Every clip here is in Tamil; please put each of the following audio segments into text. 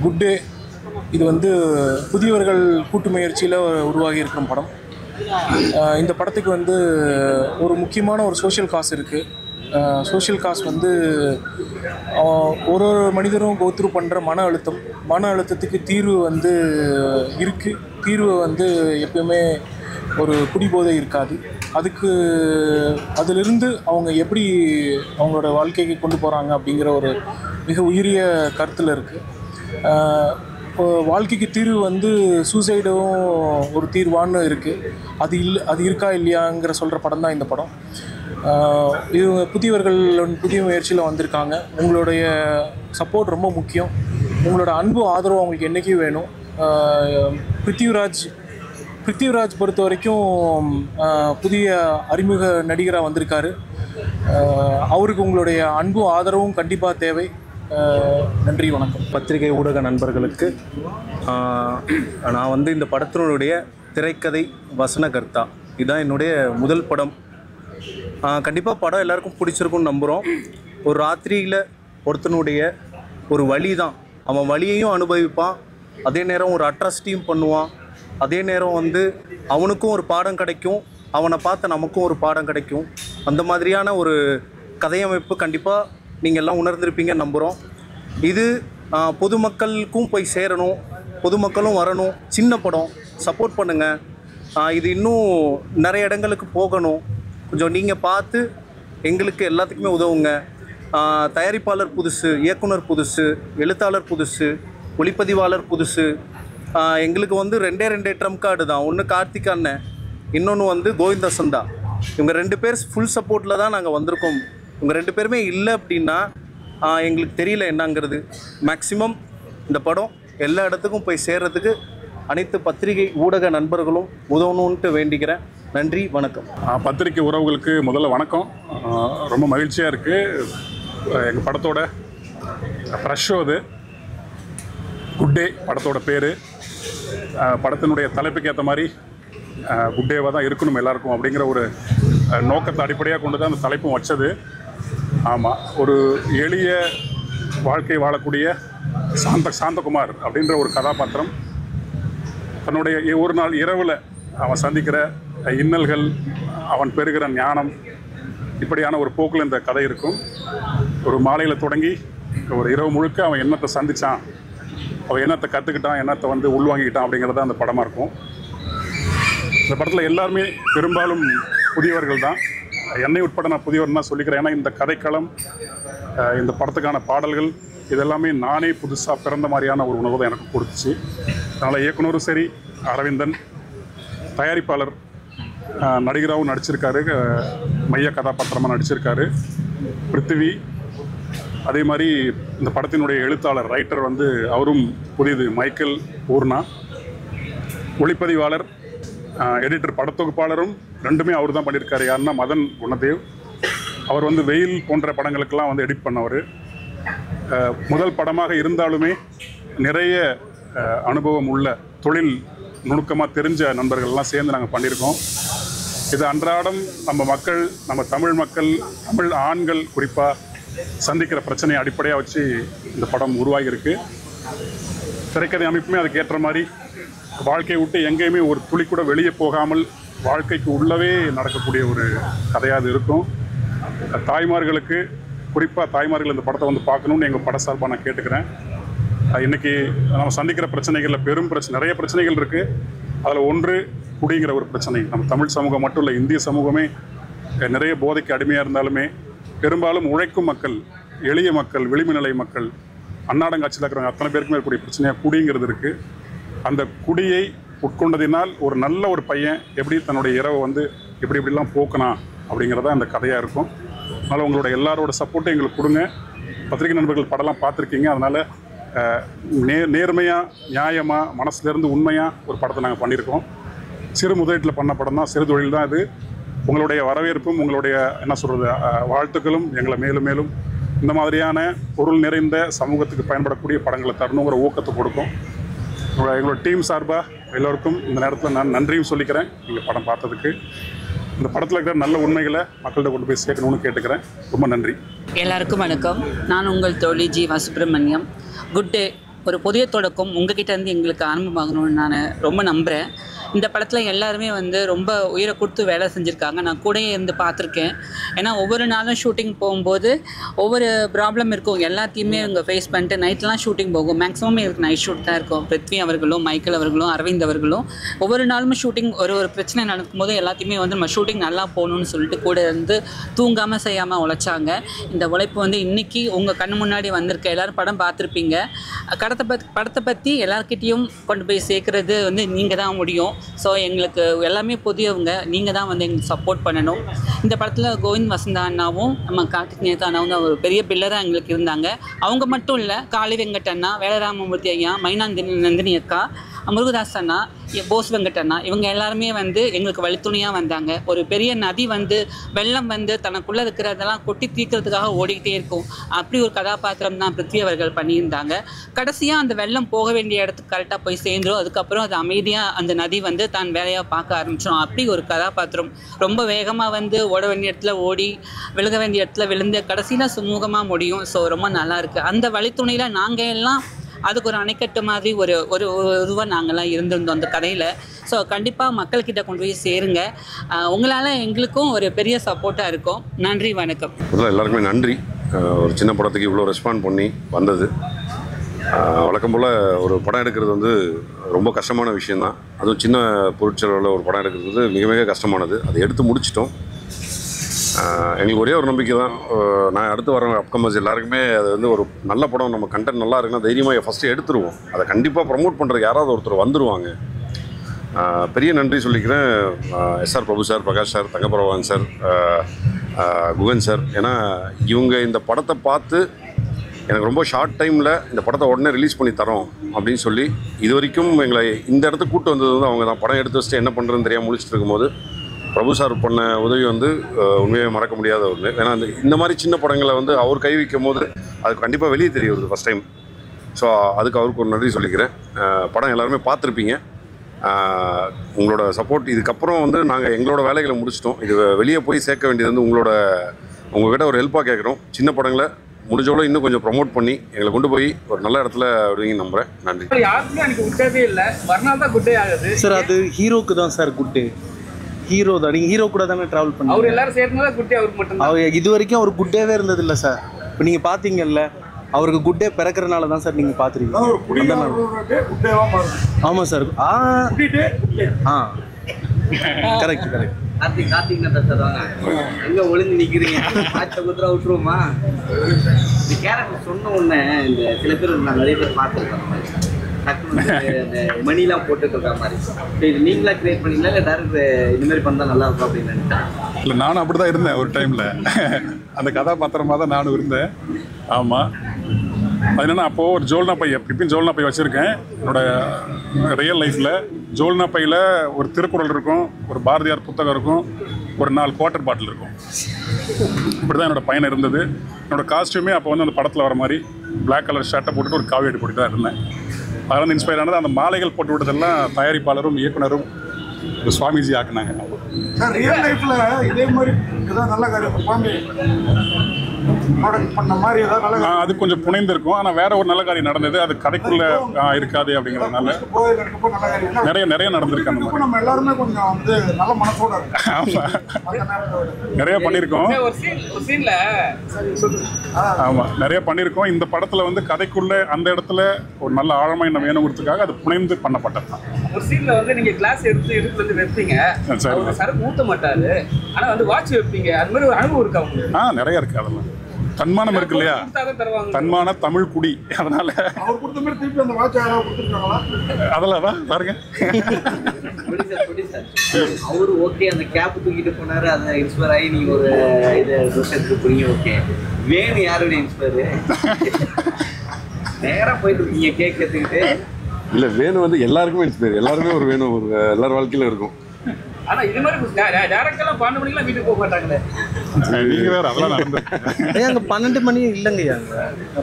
குட் டே இது வந்து புதியவர்கள் கூட்டு முயற்சியில் உருவாகி இருக்கிற படம். இந்த படத்துக்கு வந்து ஒரு முக்கியமான ஒரு சோஷியல் காஸ் இருக்குது. சோஷியல் காஸ் வந்து ஒரு மனிதரும் கோத்ரூ பண்ணுற மன அழுத்தத்துக்கு தீர்வு வந்து இருக்குது. தீர்வு வந்து எப்பயுமே ஒரு குடிபோதை இருக்காது. அதிலிருந்து அவங்க எப்படி அவங்களோட வாழ்க்கைக்கு கொண்டு போகிறாங்க அப்படிங்கிற ஒரு மிக உயரிய கருத்தில் இருக்குது. வாழ்க்கைக்கு தீர்வு வந்து சூசைடும் ஒரு தீர்வான்னு இருக்குது. அது இருக்கா இல்லையாங்கிற சொல்கிற படம் தான் இந்த படம். இவங்க புதிய முயற்சியில் வந்திருக்காங்க. உங்களுடைய சப்போர்ட் ரொம்ப முக்கியம். உங்களோட அன்பு ஆதரவு அவங்களுக்கு என்றைக்கும் வேணும். பிருத்திவிராஜ் பொறுத்த வரைக்கும் புதிய அறிமுக நடிகராக வந்திருக்காரு. அவருக்கு உங்களுடைய அன்பும் ஆதரவும் கண்டிப்பாக தேவை. நன்றி, வணக்கம். பத்திரிகை ஊடக நண்பர்களுக்கு நான் வந்து இந்த படத்தினுடைய திரைக்கதை வசனகர்த்தா. இதுதான் என்னுடைய முதல் படம். கண்டிப்பாக படம் எல்லாருக்கும் பிடிச்சிருக்குன்னு நம்புகிறோம். ஒரு ராத்திரியில் ஒருத்தனுடைய ஒரு வழி தான், அவன் வழியையும் அனுபவிப்பான், அதே நேரம் ஒரு அட்ராசிட்டியும் பண்ணுவான், அதே நேரம் வந்து அவனுக்கும் ஒரு பாடம் கிடைக்கும், அவனை பார்த்து நமக்கும் ஒரு பாடம் கிடைக்கும். அந்த மாதிரியான ஒரு கதையமைப்பு கண்டிப்பாக நீங்கள் எல்லாம் உணர்ந்திருப்பீங்கன்னு நம்புகிறோம். இது பொதுமக்களுக்கும் போய் சேரணும், பொதுமக்களும் வரணும். சின்ன படம், சப்போர்ட் பண்ணுங்கள். இது இன்னும் நிறைய இடங்களுக்கு போகணும். கொஞ்சம் நீங்கள் பார்த்து எங்களுக்கு எல்லாத்துக்குமே உதவுங்க. தயாரிப்பாளர் புதுசு, இயக்குனர் புதுசு, எழுத்தாளர் புதுசு, ஒளிப்பதிவாளர் புதுசு. எங்களுக்கு வந்து ரெண்டே ட்ரம் கார்டு தான். ஒன்று கார்த்திக் அண்ணன், இன்னொன்று வந்து கோவிந்த சந்தா. இவங்க 2 பேர் ஃபுல் சப்போர்ட்டில் தான் நாங்கள் வந்திருக்கோம். இவங்க 2 பேருமே இல்லை அப்படின்னா எங்களுக்கு தெரியல என்னங்கிறது. மேக்ஸிமம் இந்த படம் எல்லா இடத்துக்கும் போய் சேர்கிறதுக்கு அனைத்து பத்திரிகை ஊடக நண்பர்களும் உதவணுன்ட்டு வேண்டிக்கிறேன். நன்றி, வணக்கம். பத்திரிகை உறவுகளுக்கு முதல்ல வணக்கம். ரொம்ப மகிழ்ச்சியாக இருக்குது. எங்கள் படத்தோட ஃப்ரெஷ் ஷோ இது. குட் டே படத்தோட பேர். படத்தினுடைய தலைப்புக்கு ஏற்ற மாதிரி குட் டேவாக தான் இருக்கணும் எல்லாருக்கும் அப்படிங்கிற ஒரு நோக்கத்தை அடிப்படையாக கொண்டு தான் அந்த தலைப்பும் வச்சது. ஆமாம், ஒரு எளிய வாழ்க்கை வாழக்கூடிய சாந்தகுமார் அப்படின்ற ஒரு கதாபாத்திரம் தன்னுடைய ஒரு நாள் இரவில் அவன் சந்திக்கிற இன்னல்கள், அவன் பெறுகிற ஞானம், இப்படியான ஒரு போக்கில் இந்த கதை இருக்கும். ஒரு மாலையில் தொடங்கி ஒரு இரவு முழுக்க அவன் என்னத்தை சந்தித்தான், அவன் என்னத்தை கற்றுக்கிட்டான், என்னத்தை வந்து உள்வாங்கிக்கிட்டான் அப்படிங்கிறது அந்த படமாக இருக்கும். இந்த படத்தில் எல்லாருமே பெரும்பாலும் புதியவர்கள் தான். என்னை உட்பட நான் புதியவர் தான் சொல்லிக்கிறேன். ஏன்னா இந்த கதைக்களம், இந்த படத்துக்கான பாடல்கள் இதெல்லாமே நானே புதுசாக பிறந்த மாதிரியான ஒரு உணர்வு தான் எனக்கு கொடுத்துச்சு. அதனால் இயக்குனரும் சரி, அரவிந்தன் தயாரிப்பாளர் நடிகராகவும் நடிச்சிருக்காரு, மைய கதாபாத்திரமாக நடிச்சிருக்காரு. பிருத்திவி அதே மாதிரி இந்த படத்தினுடைய எழுத்தாளர் ரைட்டர் வந்து அவரும் புதியது, மைக்கேல் பூர்ணா. ஒளிப்பதிவாளர் எடிட்டர் படத்தொகுப்பாளரும் 2மே அவர் தான் பண்ணியிருக்காரு. யாருன்னா மதன் குணதேவ். அவர் வந்து வெயில் போன்ற படங்களுக்கெல்லாம் வந்து எடிட் பண்ணவர். முதல் படமாக இருந்தாலுமே நிறைய அனுபவம் உள்ள, தொழில் நுணுக்கமாக தெரிஞ்ச நண்பர்கள்லாம் சேர்ந்து நாங்கள் பண்ணியிருக்கோம். இது அன்றாடம் நம்ம மக்கள், நம்ம தமிழ் மக்கள், தமிழ் ஆண்கள் குறிப்பாக சந்திக்கிற பிரச்சனையை அடிப்படையாக வச்சு இந்த படம் உருவாகியிருக்கு. திரைக்கதை அமைப்புமே அதுக்கு ஏற்ற மாதிரி வாழ்க்கையை விட்டு எங்கேயுமே ஒரு துளி கூட வெளியே போகாமல் வாழ்க்கைக்கு உள்ளவே நடக்கக்கூடிய ஒரு கதையாக அது இருக்கும். தாய்மார்களுக்கு, குறிப்பாக தாய்மார்கள் இந்த படத்தை வந்து பார்க்கணுன்னு எங்கள் பட சார்பாக நான் கேட்டுக்கிறேன். இன்றைக்கி நம்ம சந்திக்கிற பிரச்சனைகளில் பெரும் நிறைய பிரச்சனைகள் இருக்குது. அதில் ஒன்று குடிங்கிற ஒரு பிரச்சனை. நம்ம தமிழ் சமூகம் மட்டும் இல்லை, இந்திய சமூகமே நிறைய போதைக்கு அடிமையாக இருந்தாலுமே பெரும்பாலும் உழைக்கும் மக்கள், எளிய மக்கள், விளிம்பு நிலை மக்கள், அன்னாடங்காட்சியில் இருக்கிறவங்க அத்தனை பேருக்குமே இருக்கக்கூடிய பிரச்சனையாக குடிங்கிறது இருக்குது. அந்த குடியை உட்கொண்டதினால் ஒரு நல்ல ஒரு பையன் எப்படி தன்னுடைய இரவை வந்து எப்படிலாம் போக்கணும் அப்படிங்கிறதா அந்த கதையாக இருக்கும். அதனால் உங்களோட எல்லாரோட சப்போர்ட்டும் எங்களுக்கு கொடுங்க. பத்திரிகை நண்பர்கள் படம்லாம் பார்த்துருக்கீங்க. அதனால் நேர்மையாக, நியாயமாக, மனசுலேருந்து உண்மையாக ஒரு படத்தை நாங்கள் பண்ணியிருக்கோம். சிறு முதலீட்டில் பண்ண படம் தான், சிறு தொழில் தான் இது. உங்களுடைய வரவேற்பும் உங்களுடைய என்ன சொல்கிறது வாழ்த்துக்களும் எங்களை மேலும் மேலும் இந்த மாதிரியான பொருள் நிறைந்த சமூகத்துக்கு பயன்படக்கூடிய படங்களை தரணுங்கிற ஊக்கத்தை கொடுக்கும். எங்களோட டீம் சார்பாக எல்லோருக்கும் இந்த நேரத்தில் நான் நன்றியும் சொல்லிக்கிறேன். நீங்கள் படம் பார்த்ததுக்கு. இந்த படத்தில் இருக்கிற நல்ல உண்மைகளை மக்கள்கிட்ட கொண்டு போய் சேர்க்கணும்னு கேட்டுக்கிறேன். ரொம்ப நன்றி. எல்லாருக்கும் வணக்கம். நான் உங்கள் தோழி ஜீவா சுப்பிரமணியம். குட் டே ஒரு புதிய தொடக்கம் உங்ககிட்ட இருந்து எங்களுக்கு ஆரம்பமாகணும்னு நான் ரொம்ப நம்புகிறேன். இந்த படத்தில் எல்லாருமே வந்து ரொம்ப உயிரை கொடுத்து வேலை செஞ்சுருக்காங்க. நான் கூடயே இருந்து பார்த்துருக்கேன். ஏன்னா ஒவ்வொரு நாளும் ஷூட்டிங் போகும்போது ஒவ்வொரு ப்ராப்ளம் இருக்கும், எல்லாத்தையுமே இவங்க ஃபேஸ் பண்ணிட்டு நைட்லாம் ஷூட்டிங் போகும். மேக்ஸிமம் எங்களுக்கு நைட் ஷூட் தான் இருக்கும். பிருத்வி அவர்களும் மைக்கேல் அவர்களும் அரவிந்த் அவர்களும் ஒவ்வொரு நாளும் ஷூட்டிங் ஒரு பிரச்சனை நடக்கும்போது எல்லாத்தையுமே வந்து நம்ம ஷூட்டிங் நல்லா போகணுன்னு சொல்லிட்டு கூட இருந்து தூங்காமல் செய்யாமல் உழைச்சாங்க. இந்த உழைப்பு வந்து இன்றைக்கி உங்கள் கண்ணு முன்னாடி வந்திருக்க எல்லோரும் படம் பார்த்துருப்பீங்க. படத்தை பற்றி எல்லாருக்கிட்டேயும் கொண்டு போய் சேர்க்குறது வந்து நீங்கள் தான் முடியும். ஸோ எங்களுக்கு எல்லாமே புதியவங்க, நீங்கள் தான் வந்து எங்களுக்கு சப்போர்ட் பண்ணணும். இந்த படத்தில் கோவிந்த் வசந்தா அண்ணாவும் நம்ம கார்த்திக் நேதா அண்ணாவும் தான் ஒரு பெரிய பில்லராக எங்களுக்கு இருந்தாங்க. அவங்க மட்டும் இல்லை, காளி வெங்கட் அண்ணா, வேலராமமூர்த்தி ஐயா, நந்தினி அக்கா, முருகதாஸ் அண்ணா, போஸ் வெங்கட் அண்ணா, இவங்க எல்லாருமே வந்து எங்களுக்கு வழித்துணையாக வந்தாங்க. ஒரு பெரிய நதி வந்து வெள்ளம் வந்து தனக்குள்ளே இருக்கிறதெல்லாம் கொட்டி தீர்க்கிறதுக்காக ஓடிக்கிட்டே இருக்கும். அப்படி ஒரு கதாபாத்திரம் தான் பிருத்வி அவர்கள் பண்ணியிருந்தாங்க. கடைசியாக அந்த வெள்ளம் போக வேண்டிய இடத்துக்கு கரெக்டாக போய் சேர்ந்துடும். அதுக்கப்புறம் அது அமைதியாக அந்த நதி வந்து தான் வேலையாக பார்க்க ஆரம்பிச்சிடும். அப்படி ஒரு கதாபாத்திரம் ரொம்ப வேகமாக வந்து ஓட வேண்டிய இடத்துல ஓடி, விழுக வேண்டிய இடத்துல விழுந்து கடைசியில் சுமூகமாக முடியும். ஸோ ரொம்ப நல்லாயிருக்கு. அந்த வழித்துணையில் நாங்கள் எல்லாம் அதுக்கு ஒரு அணைக்கட்டு மாதிரி ஒரு ஒரு இதுவாக நாங்கள்லாம் இருந்திருந்தோம் அந்த கதையில். ஸோ கண்டிப்பாக மக்கள்கிட்ட கொண்டு போய் சேருங்க. உங்களால் எங்களுக்கும் ஒரு பெரிய சப்போர்ட்டாக இருக்கும். நன்றி, வணக்கம். எல்லாருக்குமே நன்றி. ஒரு சின்ன படத்துக்கு இவ்வளோ ரெஸ்பாண்ட் பண்ணி வந்தது. வழக்கம் போல் ஒரு படம் எடுக்கிறது வந்து ரொம்ப கஷ்டமான விஷயந்தான். அதுவும் சின்ன பொருட்செலவில் ஒரு படம் எடுக்கிறது வந்து மிக மிக கஷ்டமானது. அதை எடுத்து முடிச்சிட்டோம். எங்களுக்கு ஒரே ஒரு நம்பிக்கை தான், நான் அடுத்து வர அப்கமர்ஸ் எல்லாருக்குமே அது வந்து ஒரு நல்ல படம், நம்ம கண்டென்ட் நல்லா இருக்குன்னா தைரியமாக ஃபஸ்ட்டு எடுத்துருவோம். அதை கண்டிப்பாக ப்ரமோட் பண்ணுறதுக்கு யாராவது ஒருத்தர் வந்துடுவாங்க. பெரிய நன்றி சொல்லிக்கிறேன் SR Prabhu sir, Prakash sir, Thangaparavan sir, Guhan sir. ஏன்னா இவங்க இந்த படத்தை பார்த்து எனக்கு ரொம்ப ஷார்ட் டைமில் இந்த படத்தை உடனே ரிலீஸ் பண்ணி தரோம் அப்படின்னு சொல்லி இது வரைக்கும் எங்களை இந்த இடத்துக்கு கூப்பிட்டு வந்தது வந்து அவங்க தான். படம் எடுத்து வச்சுட்டு என்ன பண்ணுறதுன்னு தெரியாமல் முடிச்சுட்டு இருக்கும்போது பிரபு சார் பண்ண உதவி வந்து உண்மையாக மறக்க முடியாத ஒன்று. ஏன்னா இந்த மாதிரி சின்ன படங்களை வந்து அவர் கை வைக்கும் போது அது கண்டிப்பாக வெளியே தெரிய வருது ஃபஸ்ட் டைம். ஸோ அதுக்கு அவருக்கு ஒரு நன்றி சொல்லிக்கிறேன். படம் எல்லாருமே பார்த்துருப்பீங்க. உங்களோட சப்போர்ட் இதுக்கப்புறம் வந்து நாங்கள் எங்களோட வேலைகளை முடிச்சிட்டோம். இது வெளியே போய் சேர்க்க வேண்டியது வந்து உங்கள்கிட்ட ஒரு ஹெல்ப்பாக கேட்குறோம். சின்ன படங்களை முடிஞ்சோட இன்னும் கொஞ்சம் ப்ரொமோட் பண்ணி எங்களை கொண்டு போய் ஒரு நல்ல இடத்துல விடுவீங்கன்னு நம்புகிறேன். நன்றி. யாருக்குமே எனக்கு குட்டே இல்லை, மறுநாள் தான் குட்டே ஆகுது சார். அது ஹீரோக்கு தான் சார் குட்டே. ஹீரோ தான், நீங்கள் ஹீரோ கூட தானே ட்ராவல் பண்ணி அவர் எல்லாரும் சேர்ந்து தான் குட்டே அவருக்கு மட்டும். அவர் இது வரைக்கும் அவர் குட்டேவே இருந்தது இல்லை சார். இப்போ நீங்கள் பார்த்தீங்கல்ல, அவருக்கு குட்டே பிறக்கிறனால தான் சார் நீங்கள் பார்த்துருக்கீங்க. ஆமாம் sir. Correct correct. Karthik Nadda sir வாங்க. எங்க ஒளிஞ்சு நிக்கிறீங்க? ஆச்ச குத்துறா விட்டுருவோமா? இந்த கேரக்டர் சொன்ன உடனே இந்த சில பேர் நான் நிறைய பேர் பார்த்துருக்கேன். டக்குனு அந்த மணிலாம் போட்டுட்டு இருக்க மாதிரி. இது நீங்களா கிரியேட் பண்ணீங்களா இல்லை டேரக்டர் இந்த மாதிரி பண்ணால் நல்லா இருக்கும் அப்படின்னு நினைச்சேன்? இல்லை, நானும் அப்படி தான் இருந்தேன் ஒரு டைமில். அந்த கதாபாத்திரமாக தான் நானும் இருந்தேன். ஆமாம். அது என்னென்னா, அப்போது ஒரு ஜோல்னா பை, இப்பயும் ஜோல்னா பை வச்சுருக்கேன். என்னோடய ரியல் லைஃப்பில் ஜோல்னா பையில் ஒரு திருக்குறள் இருக்கும், ஒரு பாரதியார் புத்தகம் இருக்கும், ஒரு 4 குவார்ட்டர் பாட்டில் இருக்கும். இப்படி தான் என்னோடய பயணம் இருந்தது. என்னோடய காஸ்ட்யூமே அப்போ வந்து அந்த படத்தில் வர மாதிரி பிளாக் கலர் ஷர்ட்டை போட்டுட்டு ஒரு காவி அடி போட்டு தான் இருந்தேன். அதில் வந்து இன்ஸ்பயர் ஆனது அந்த மாலைகள் போட்டு விட்டதெல்லாம் தயாரிப்பாளரும் இயக்குனரும் சுவாமிஜி ஆக்குனாங்க. சார், ரியல் லைஃப்பில் இதே மாதிரி ஏதாவது நல்ல காரியம் பண்ண மாதிரி ஏதாவது நல்ல அது கொஞ்சம் புனைந்திருக்கும். ஆனால் வேற ஒரு நல்ல காரியம் நடந்தது, அது கதைக்குள்ளே இருக்காது அப்படிங்கிறதுனால நிறைய நடந்திருக்கு. அந்த மாதிரி நம்ம எல்லாருமே கொஞ்சம் வந்து நல்ல மனசோட இருக்கு. ஆமாம், நிறைய பண்ணியிருக்கோம். ஆமாம், நிறைய பண்ணியிருக்கோம். இந்த படத்தில் வந்து கதைக்குள்ளே அந்த இடத்துல ஒரு நல்ல ஆழமாக என்ன வேணுங்கிறதுக்காக அது புனைந்து பண்ணப்பட்டது தான். ஒரு சீனில் வந்து நீங்கள் கிளாஸ் எடுத்து வந்து வைப்பீங்க, சரக்கு ஊற்ற மாட்டாரு, ஆனால் வந்து வாட்ச் வைப்பீங்க. அது மாதிரி ஒரு அனுபவம் இருக்கா உங்களுக்கு? நிறைய இருக்குது. அதெல்லாம் தன்மானம் இருக்கு இல்லையா, தன்மான தமிழ் குடி. அதனால அவர் கொடுத்த மாதிரி திருப்பி அந்த வாட்ச் கொடுத்துருக்காங்களா? அதெல்லாம் தான் பாருங்க. அவரு ஓகே அந்த கேப் தூக்கிட்டு போனாரு, அதை இன்ஸ்பயர் ஆகி நீங்க ஒரு இதை எடுத்து போறீங்க. ஓகே, வேணும் யாருடைய இன்ஸ்பயர்? நேராக போயிட்டு இருக்கீங்க கேக் எடுத்துக்கிட்டு. இல்லை, வேணும் வந்து எல்லாருக்குமே இன்ஸ்பயர். எல்லாருமே ஒரு வேணும், ஒரு எல்லார் வாழ்க்கையில இருக்கும். ஆனா இது மாதிரி டைரக்டெல்லாம் 12 மணிக்கெல்லாம் வீட்டுக்கு போக மாட்டாங்களே. நீங்க வேற அதெல்லாம் நடந்துருக்கு. அங்க 12 மணி இல்லைங்கய்யா,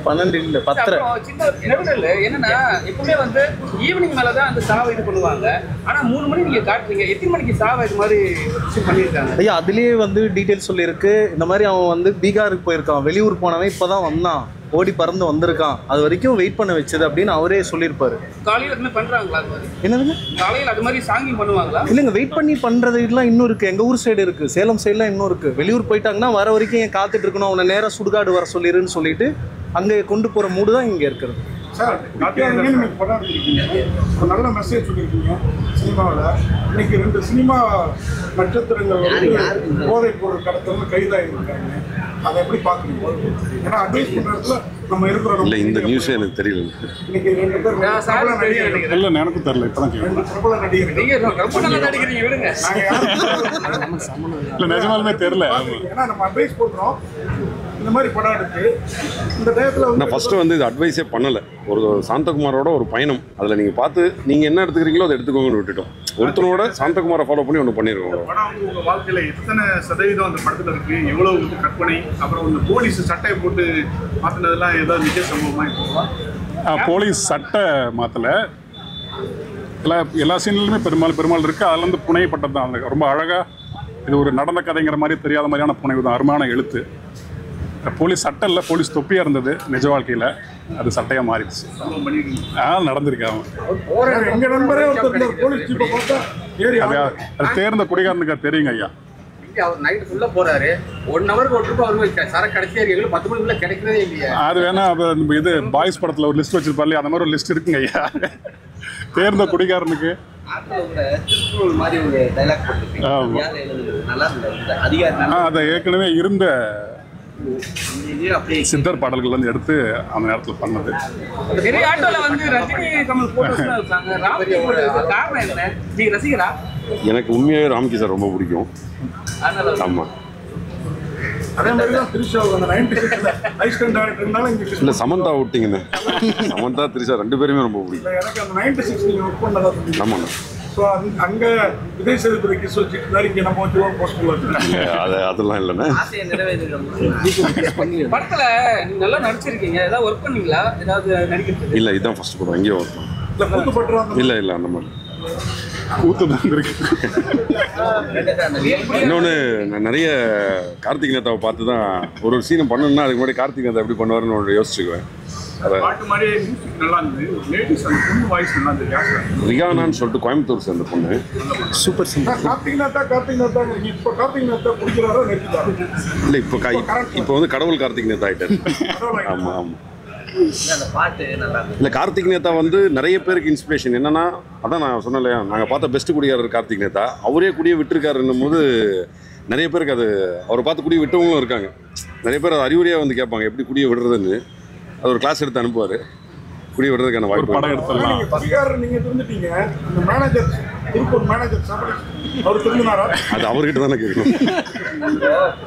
12 இல்லை 10. சின்ன நெருடல் என்னன்னா, எப்பவுமே வந்து ஈவினிங் மேலதான் அந்த சாவை இது பண்ணுவாங்க. ஆனா 3 மணி நீங்க காட்டுறீங்க, எத்தனை மணிக்கு சாவை இது மாதிரி பண்ணியிருக்காங்க? ஐயா, அதுலயே வந்து டீட்டெயில்ஸ் சொல்லியிருக்கு. இந்த மாதிரி அவன் வந்து பீகாருக்கு போயிருக்கான், வெளியூர் போனவன் இப்பதான் வந்தான், ஓடி பறந்து வந்திருக்கான், அது வரைக்கும் வெயிட் பண்ண வச்சது அப்படின்னு அவரே சொல்லியிருப்பாரு. காலையில் அது மாதிரி பண்ணுறாங்களா? அது மாதிரி என்னதுங்க? காலையில் அது மாதிரி சாங்கிங் பண்ணுவாங்களா? இல்லைங்க, வெயிட் பண்ணி பண்ணுறது இதெல்லாம் இன்னும் இருக்குது. எங்கள் ஊர் சைடு இருக்குது, சேலம் சைடெலாம் இன்னும் இருக்குது. வெளியூர் போயிட்டாங்கன்னா வர வரைக்கும் ஏன் காத்துட்டு இருக்கணும், அவனை நேராக சுடுகாடு வர சொல்லிடுன்னு சொல்லிட்டு அங்கே கொண்டு போகிற மூடு தான் இங்கே இருக்கிறது. சார், நீங்கள் படம் எடுத்துருக்கீங்க, ஒரு நல்ல மெசேஜ் சொல்லியிருக்கீங்க சினிமாவில். இன்னைக்கு 2 சினிமா நட்சத்திரங்கள் வந்து போதைப் பொருள் கடத்தல் கைதாகிருக்காங்க. அதை எப்படி பார்க்குறீங்க? ஏன்னா அட்வைஸ் பண்ணுறதுல நம்ம இருக்கிறோம். இல்லை, இந்த நியூஸே எனக்கு தெரியல. இன்னைக்கு 2 பேர் பிரபல நடிகர்கள், இல்லை எனக்கும் தெரியல, இப்போ தான் கேட்குறேன். 2 பிரபல நடிகர்கள். நீங்கள் ரொம்ப நல்லா நடிக்கிறீங்க, விடுங்க. நாங்கள் யாரும் இல்லை நிஜமாலுமே தெரியல. ஏன்னா நம்ம அட்வைஸ் பண்ணுறோம் இந்த மாதிரி படம் எடுத்து இந்த டயத்தில் வந்து. நான் ஃபஸ்ட்டு வந்து இது அட்வைஸே பண்ணலை. ஒரு சாந்தகுமாரோட ஒரு பயணம், அதில் நீங்கள் பார்த்து நீங்கள் என்ன எடுத்துக்கிறீங்களோ அதை எடுத்துக்கோங்கன்னு விட்டுட்டோம். ஒருத்தனோட சாந்தகுமாரை ஃபாலோ பண்ணி ஒன்று பண்ணியிருக்கோம். படம் வந்து உங்கள் வாழ்க்கையில் எத்தனை சதவீதம் அந்த படத்தில் இருக்குது, எவ்வளோ வந்து கற்பனை, அப்புறம் இந்த போலீஸ் சட்டையை போட்டு மாற்றினதெல்லாம் ஏதாவது நிஜ சம்பவமாக இருக்கும்? போலீஸ் சட்டை மாற்றலை, எல்லா சீன்லையுமே பெருமாள் இருக்குது. அதில் வந்து புனையப்பட்டது தான். அந்த ரொம்ப அழகாக இது ஒரு நடந்த கதைங்கிற மாதிரி தெரியாத மாதிரியான புனைவு தான், அருமையான எழுத்து. போலீஸ் சட்டை இல்லை, போலீஸ் தொப்பியாக இருந்தது நிஜ வாழ்க்கையில், அது சட்டையாக மாறிடுச்சு. நடந்திருக்காங்க. எங்கள் நண்பரே ஒருத்தர் போலீஸ் ஜீப்பை பார்த்தா ஏறி அது தேர்ந்த குடிகாரனுக்கு தெரியுங்க ஐயா. அவர் நைட்டு ஃபுல்லாக போகிறாரு, 1 ஹவருக்கு ஒரு ட்ரிப் அவருக்கு சரக்கு கிடைச்சே இருக்கு. 10 மணிக்குள்ளே கிடைக்கிறதே இல்லையா? அது வேணா இது பாய்ஸ் படத்தில் ஒரு லிஸ்ட் வச்சிருப்பாரு, அந்த மாதிரி ஒரு லிஸ்ட் இருக்குங்க ஐயா. தேர்ந்த குடிகாரனுக்கு மாதிரி ஒரு டைலாக் போட்டுருப்பீங்க, அதை ஏற்கனவே இருந்த சித்தர் பாடல்கள் வந்து எடுத்து அந்த நேரத்தில் பண்ணது. பெரிய ஆட்டோவில் வந்து ரஜினி கமல் போட்டோஸ்லாம் இருக்காங்க. ராம்கி காரணம் என்ன? நீங்கள் ரசிகரா? எனக்கு உண்மையாகவே ராம்கி சார் ரொம்ப பிடிக்கும். ஆமாம். அதே மாதிரி தான் திரிஷா அந்த 96ல ஐஸ்கண்ட் டைரக்டர்னால இங்கே இல்லை, சமந்தா விட்டிங்கண்ணே. சமந்தா திரிஷா 2 பேருமே ரொம்ப பிடிக்கும். எனக்கு அந்த 96 நீங்கள் ஒர்க் பண்ணதா சொன்னீங்க. ஆமாண்ணா. ஸோ அங்கே விஜய் சேதுபதி கிஸ் வச்சுட்டு இருந்தாரு, இங்கே நம்ம வச்சு போஸ்ட் அதெல்லாம் இல்லைண்ணே. படத்தில் நீங்கள் நல்லா நடிச்சிருக்கீங்க, ஏதாவது ஒர்க் பண்ணீங்களா? ஏதாவது நடிக்கிறது? இல்லை, இதுதான் ஃபர்ஸ்ட் படம். இங்கே ஒர்க் பண்ணோம். இல்லை கூத்துப்பட்டுறாங்க. இல்லை அந்த மாதிரி கூத்து தான் இருக்கு. இன்னொன்று, நான் நிறைய கார்த்திக் நேதாவை பார்த்து தான் ஒரு சீனை பண்ணணும்னா அதுக்கு முன்னாடி கார்த்திக் நேதா எப்படி பண்ணுவாருன்னு ஒன்று யோசிச்சுக்குவேன். பாட்டு மாதிரி மியூசிக் நல்லா இருந்தது. ஒரு லேடிஸ் அந்த பொண்ணு வாய்ஸ் நல்லா இருந்தது. ரிகானான்னு சொல்லிட்டு கோயம்புத்தூர் சேர்ந்த பொண்ணு, சூப்பர் சிங்கர். கார்த்திக் நேதா இப்போ கார்த்திக் நேதா பிடிக்கிறாரோ நடிக்கிறாரோ? இல்லை, இப்போ வந்து கடவுள் கார்த்திக் நேதா ஆகிட்டார். ஆமாம் ஆமாம். இல்லை, கார்த்திக் நேதா வந்து நிறைய பேருக்கு இன்ஸ்பிரேஷன். என்னன்னா, அதான் நான் சொன்னேன் இல்லையா, நாங்கள் பார்த்த பெஸ்ட் குடியாரர் கார்த்திக் நேதா. அவரே குடியை விட்டுருக்காருன்னும் போது நிறைய பேருக்கு அது அவரை பார்த்து குடியை விட்டவங்களும் இருக்காங்க. நிறைய பேர் அது அறிவுரையாக வந்து கேட்பாங்க எப்படி குடியை விடுறதுன்னு. அது ஒரு கிளாஸ் எடுத்து அனுப்புவார், குடியை விடுறதுக்கான வாய்ப்பு. படம் எடுத்துடலாம். நீங்கள் திருந்துட்டீங்க. அந்த மேனேஜர் திருப்பூர் மேனேஜர் அவர் திருந்தினாரா? அது அவர்கிட்ட தானே கேட்கணும்.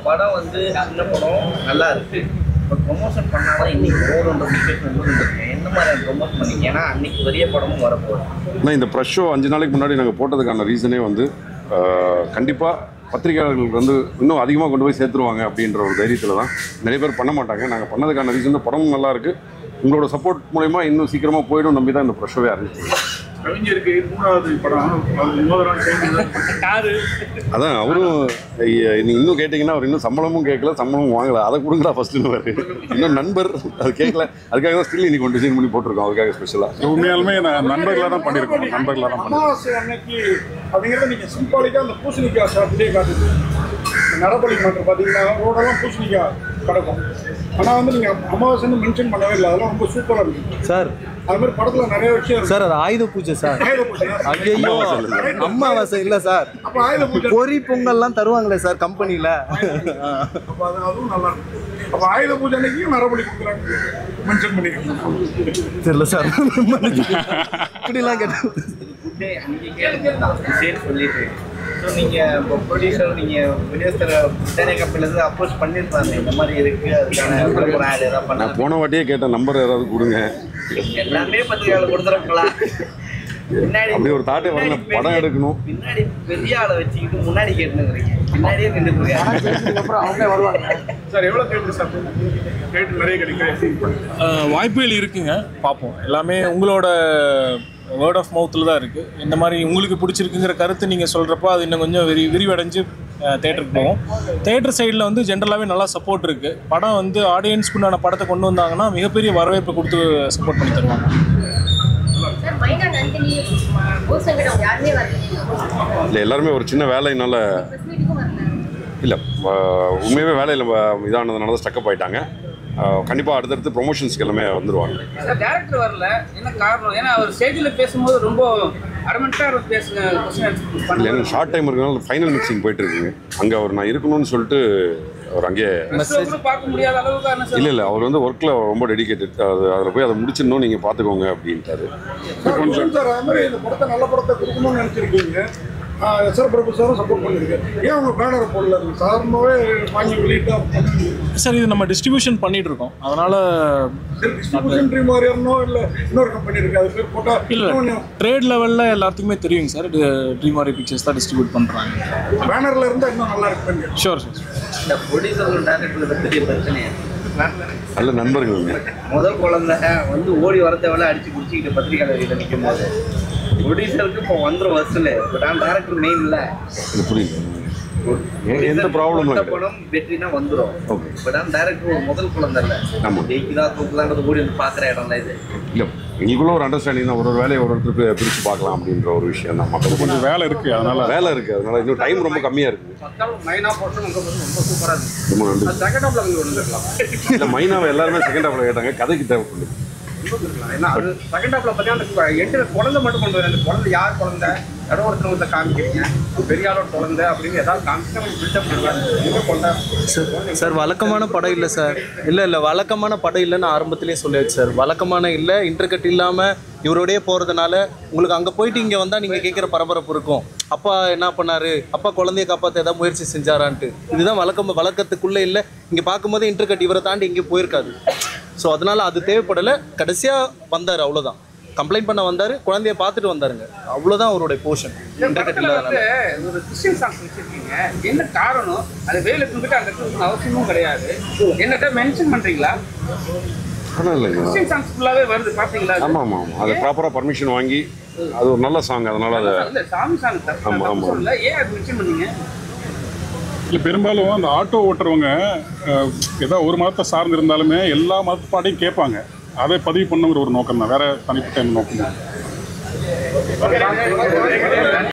படம் வந்து சின்ன படம் நல்லா இருக்கு, இப்போ ப்ரொமோஷன் பண்ணாதான் இன்னைக்கு ஓடுன்ற விஷயம் என்ன மாதிரி ப்ரொமோட் பண்ணிங்க? ஏன்னா அன்னைக்கு பெரிய படமும் வரப்போகுது. ஆனால் இந்த ப்ரெஷ் ஷோ 5 நாளைக்கு முன்னாடி நாங்கள் போட்டதுக்கான ரீசனே வந்து கண்டிப்பாக பத்திரிகையாளர்களுக்கு வந்து இன்னும் அதிகமாக கொண்டு போய் சேர்த்துருவாங்க அப்படின்ற ஒரு தைரியத்தில் தான். நிறைய பேர் பண்ண மாட்டாங்க. நாங்கள் பண்ணதுக்கான ரீசன் படமும் நல்லா இருக்குது, உங்களோட சப்போர்ட் மூலமா இன்னும் சீக்கிரமாக போயிடும் நம்பி தான் இந்த ப்ரெஷ் ஷோவே ஆரம்பிச்சு. கவிஞருக்கு 3வது படம் அதான் அவரும் நீங்கள் இன்னும் கேட்டிங்கன்னா அவர் இன்னும் சம்பளமும் கேட்கல, சம்பளமும் வாங்கலை. அதை கொடுங்கடா ஃபஸ்ட்டுன்னு வரு. இன்னும் நண்பர் அது கேட்கல, அதுக்காக தான் ஸ்டில் இன்னைக்கு டிசைன் பண்ணி போட்டிருக்கோம். அதுக்காக ஸ்பெஷலாக உண்மையாலுமே நான் நண்பர்களாக தான் பண்ணியிருக்கோம். நண்பர்களாக தான் அமாவாசை அன்னைக்கு அப்படிங்கிறத நீங்கள் சிம்பாலிக்காக அந்த பூசணிக்காய் சாப்பிட்டே காட்டுது. நரபலி மாற்றம் பார்த்தீங்கன்னா ரோடெல்லாம் பூசணிக்காய் கிடக்கும். ஆனால் வந்து நீங்கள் அமாவாசைன்னு மென்ஷன் பண்ணவே இல்லை. அதெல்லாம் ரொம்ப சூப்பராக இருக்குது சார். அது மாதிரி படத்தில் நிறைய விஷயம் சார். அது ஆயுத பூஜை சார். ஐயோ, அமாவாசை இல்லை சார். அப்போ ஆயுத பூஜை பொறி பொங்கல்லாம் தருவாங்களே சார் கம்பெனியில். அப்போ அதுவும் நல்லா இருக்கும். அப்போ ஆயுத பூஜை அன்னைக்கு நரபலி கொடுக்குறாங்க மென்ஷன் பண்ணியிருக்கோம். தெரியல சார், இப்படிலாம் கேட்டேன். சொல்லிட்டு ஸோ நீங்கள் இப்போ ப்ரொடியூசர் நீங்கள் விநியோகஸ்தர் சேனை கம்பெனிலேருந்து அப்ரோச் பண்ணியிருப்பாங்க, இந்த மாதிரி இருக்குது அதுக்கான ஒரு ஆட் ஏதாவது பண்ண. நான் போன வாட்டியே கேட்டேன், நம்பர் ஏதாவது கொடுங்க. எல்லாமே பத்திரிகையாளர் கொடுத்துருக்கலாம். பின்னாடி அப்படி ஒரு தாட்டே வரல. படம் எடுக்கணும், பின்னாடி பெரிய ஆளை வச்சுக்கிட்டு முன்னாடி கேட்டுங்கிறீங்க, பின்னாடியே நின்றுங்க. அப்புறம் அவங்களே வருவாங்க. சார் எவ்வளோ கேட்டு சார் கேட்டு நிறைய கிடைக்கும் வாய்ப்புகள் இருக்குங்க, பார்ப்போம். எல்லாமே உங்களோட வேர்ட் ஆஃப் மவுத்தில் தான் இருக்குது. இந்த மாதிரி உங்களுக்கு பிடிச்சிருக்குங்கிற கருத்து நீங்கள் சொல்கிறப்போ அது இன்னும் கொஞ்சம் விரிவடைஞ்சு தேட்டருக்கு போவோம். தேட்டர் சைடில் வந்து ஜென்ரலாகவே நல்லா சப்போர்ட் இருக்குது. படம் வந்து ஆடியன்ஸ்க்குண்டான படத்தை கொண்டு வந்தாங்கன்னா மிகப்பெரிய வரவேற்பை கொடுத்து சப்போர்ட் பண்ணி தருவாங்க. இல்லை, எல்லாருமே ஒரு சின்ன வேலையினால இல்லை, உண்மையாகவே வேலையில் இதானதுனால தான் ஸ்டக்கப் ஆகிட்டாங்க. கண்டிப்பாக அடுத்தடுத்து ப்ரொமோஷன்ஸ்க்கு எல்லாமே வந்துடுவாங்க. டேரக்டர் வரல, என்ன காரணம்? ஏன்னா அவர் ஸ்டேஜில் பேசும்போது ரொம்ப அடமெண்ட்டாக பேசுங்க. இல்லை, எனக்கு ஷார்ட் டைம் இருக்கனால ஃபைனல் மிக்சிங் போயிட்டு இருக்குங்க. அங்கே அவர் நான் இருக்கணும்னு சொல்லிட்டு அவர் அங்கே பார்க்க முடியாத அளவுக்கு இல்லை அவர் வந்து ஒர்க்கில் ரொம்ப டெடிக்கேட்டட். அதில் போய் அதை முடிச்சிடணும், நீங்கள் பார்த்துக்கோங்க அப்படின்ட்டாரு. சார், அது மாதிரி இந்த படத்தை நல்ல படத்தை கொடுக்கணும்னு நினச்சிருக்கீங்க. சார் பிரபு சாரும் சப்போர்ட் பண்ணியிருக்கேன். ஏன் அவங்க பேனர் போடல? சாதாரணமாகவே வாங்கி வெளியிட்டா சார், இது நம்ம டிஸ்ட்ரிபியூஷன் பண்ணிட்டு இருக்கோம். அதனால டிஸ்ட்ரிபியூஷன் ட்ரீம் வாரியர்னோ இல்லை இன்னொரு கம்பெனி இருக்குது, அது பேர் போட்டால் இல்லை, ட்ரேட் லெவலில் எல்லாத்துக்குமே தெரியுங்க சார். ட்ரீம் வாரியர் பிக்சர்ஸ் தான் டிஸ்ட்ரிபியூட் பண்ணுறாங்க. பேனரில் இருந்தால் இன்னும் நல்லா இருக்குங்க. Sure sir. இந்த ப்ரொடியூசர்கள் டேரக்டர் பெரிய பிரச்சனை நல்ல நண்பர்கள். முதல் குழந்தை வந்து ஓடி வரத்தை வேலை அடிச்சு குடிச்சிக்கிட்டு பத்திரிகையாளர்கிட்ட நிற்கும் போது ப்ரொடியூசருக்கு இப்போ வந்துடும் வசூல். பட் ஆனால் டேரக்டர் மெயின் இல்லை. புரியுது, எந்த ப்ராப்ளமும் படம் வெற்றினா வந்துடும். பட் ஆனால் டேரக்டர் ஒரு முதல் குழந்தை இல்லை. ஆமாம், ஜெயிக்குதா தூக்குதான்றது ஓடி வந்து பார்க்குற இடம் தான் இது. இல்லை, எங்களுக்குள்ள ஒரு அண்டர்ஸ்டாண்டிங் தான். ஒரு வேலையை ஒரு ஒருத்தருக்கு பிரித்து பார்க்கலாம் அப்படின்ற ஒரு விஷயம் தான். மக்கள் கொஞ்சம் வேலை இருக்குது, அதனால இன்னும் டைம் ரொம்ப கம்மியாக இருக்குது. ரொம்ப சூப்பராக இருக்குது. ரொம்ப நன்றி. செகண்ட் ஹாஃப்ல வந்து வந்துருக்கலாம். இல்லை, மைனாவை எல்லாருமே செகண்ட் ஹாஃபில் கேட்டாங்க. கதைக்கு தேவைப்படுது. ஏன்னா அது செகண்ட் ஹாஃப்ல பார்த்தீங்கன்னா அந்த எண்டு குழந்தை மட்டும் கொண்டு வரேன். அந்த குழந்தை யார் குழந்தை, யாரோ ஒருத்தர் காமிக்கிறீங்க, பெரிய ஆளோட குழந்தை அப்படின்னு ஏதாவது காமிச்சா சார் வழக்கமான படம் இல்லை சார். இல்லை வழக்கமான படம் இல்லைன்னு ஆரம்பத்திலே சொல்லியாச்சு சார். வழக்கமான இல்லை, இன்டர்கட் இல்லாமல் இவரோடய போகிறதுனால உங்களுக்கு அங்கே போயிட்டு இங்கே வந்தால் நீங்கள் கேட்குற பரபரப்பு இருக்கும். அப்பா என்ன பண்ணார், அப்பா குழந்தைய காப்பாற்ற ஏதாவது முயற்சி செஞ்சாரான்ட்டு. இதுதான் வழக்கத்துக்குள்ளே இல்லை. இங்கே பார்க்கும்போது இன்டர்கட் இவரை தாண்டி எங்கேயும் போயிருக்காது. ஸோ அதனால் அது தேவைப்படலை. கடைசியாக வந்தார், அவ்வளோதான். கம்ப்ளைண்ட் பண்ண வந்தார், குழந்தைய பார்த்துட்டு வந்தாருங்க. அவ்வளோதான் அவருடைய போர்ஷன். இன்டர்கட் இல்லாதனால ஒரு கிறிஸ்டியன் சாங்ஸ் வச்சிருக்கீங்க. என்ன காரணம்? அது வேலை இருந்துட்டு அந்த அவசியமும் கிடையாது. என்னட்ட மென்ஷன் பண்ணுறீங்களா? ஆனால் இல்லைங்க, கிறிஸ்டியன் சாங்ஸ் ஃபுல்லாகவே வருது, பார்த்தீங்களா? ஆமாம், அது ப்ராப்பராக பர்மிஷன் வாங்கி அது ஒரு நல்ல சாங். அதனால் அதை இல்லை, சாமி சாங் இல்லை, ஏன் அது மென்ஷன் பண்ணீங்க? இல்லை, பெரும்பாலும் அந்த ஆட்டோ ஓட்டுறவங்க ஏதோ ஒரு மதத்தை சார்ந்து இருந்தாலுமே எல்லா மதத்து பாட்டையும் கேட்பாங்க. அதை பதிவு பண்ணுங்கிற ஒரு நோக்கம் தான், வேற தனிப்பட்ட நோக்கம் தான்.